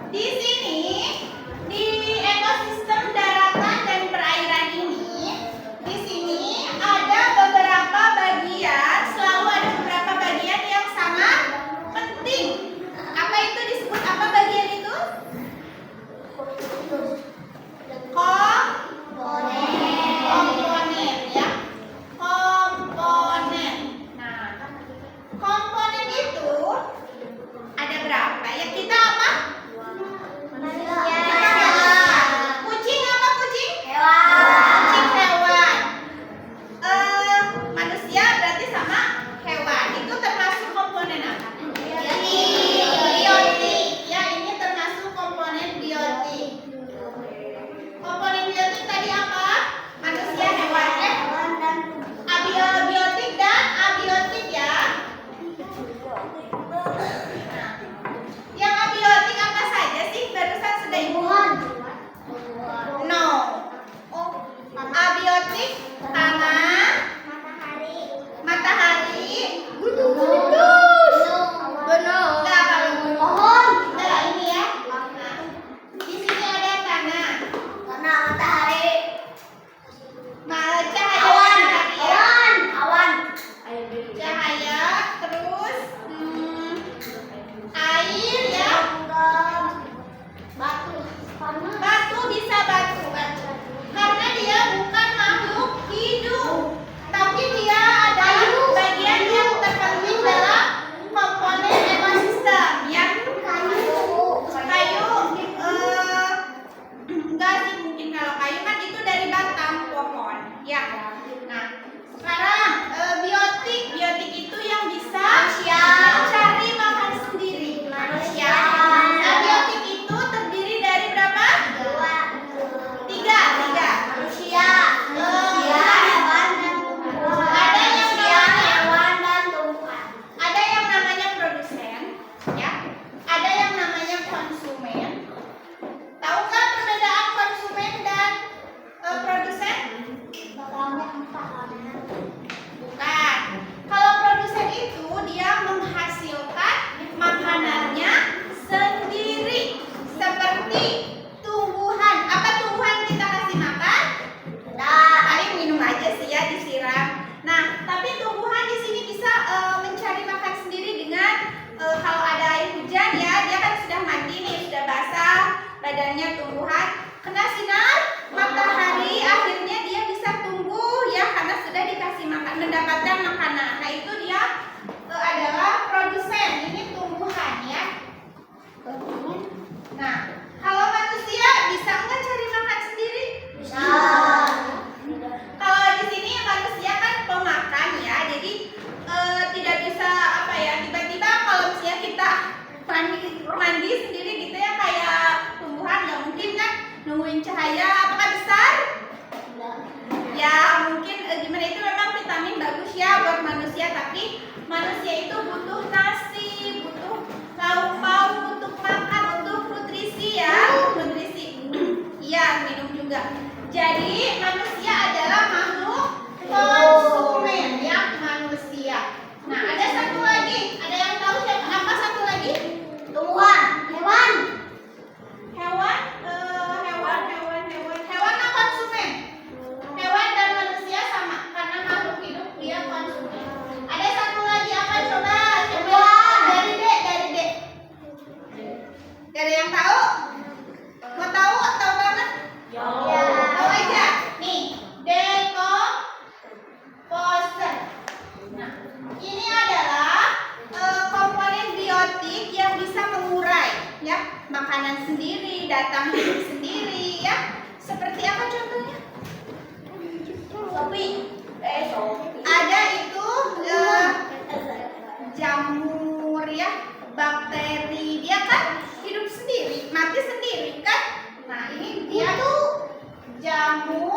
Di sini, di ekosistem daratan dan perairan ini, di sini ada beberapa bagian, selalu ada beberapa bagian yang sangat penting. Apa itu disebut apa bagian itu? Komponen ya. Komponen. Nah, komponen itu ada berapa? Ya kita apa? Kucing apa kucing? Kucing hewan. Manusia berarti sama hewan. Itu termasuk komponen apa? Biotik. Ya, ini termasuk komponen biotik. Komponen biotik tadi apa? Manusia, hewan, abiotik dan abiotik ya. Nah, yang abiotik apa saja sih? Barusan sudah ibu. No. Abiotik tanah, matahari, gunung. Enggak, kalau pohon. Enggak, ini ya. Nah, di sini ada tanah. Cahaya, terus air ya. Batu bisa batu. Karena dia bukan makhluk hidup, tapi dia adalah bagian yang terpenting dalam komponen ekosistem ya. Kayu, enggak sih, mungkin kalau kayu kan itu dari batang pohon ya. Nah, sekarang biotik itu yang bisa mencari makan sendiri. Manusia. Abiotik itu terdiri dari berapa? Tiga. Manusia, hewan dan tumbuhan. Ada yang namanya produsen, ya. Ada yang namanya konsumen. Tahukah perbedaan konsumen dan produsen? Bukan. Kalau produsen itu dia menghasilkan makanannya sendiri, seperti tumbuhan. Apa tumbuhan kita kasih makan? Paling minum aja sih ya, disiram. Nah, tapi tumbuhan di sini bisa mencari makan sendiri dengan kalau ada air hujan ya, dia kan sudah mandi nih, sudah basah badannya tumbuhan, kena sinar matahari, akhirnya dia bisa tumbuh ya karena sudah dikasih makan, mendapatkan makanan. Nah, itu dia adalah produsen. Ini tumbuhan ya. Nah, kalau manusia bisa nggak cari makan sendiri? Bisa. Kalau di sini manusia kan pemakan ya, jadi tidak bisa apa ya, tiba-tiba kalau misalnya kita mandi sendiri gitu ya kayak tumbuhan, nggak mungkin kan, nungguin cahaya. Apakah besar? Ya mungkin gimana, itu memang vitamin bagus ya buat manusia, tapi manusia itu butuh nasi, butuh lauk pauk, butuh makan, untuk nutrisi ya, nutrisi. Iya, minum juga. Jadi manusia adalah makhluk konsumen ya, manusia. Nah, ada satu lagi, ada yang tahu siapa apa satu lagi? Tumbuhan, hewan. Hewan kan konsumen. Hewan dan manusia sama, karena makhluk hidup dia konsumen. Ada satu lagi apa coba? Dari Dek. Dari yang tahu? Mau tahu atau banget? Ya. Tahu aja. Nih, decomposer. Nah, ini adalah komponen biotik yang bisa mengurai ya, makanan sendiri, datang hidup sendiri ya. Seperti apa contohnya? Ada itu jamur ya, bakteri, dia kan hidup sendiri, mati sendiri kan. Nah, ini dia tuh jamur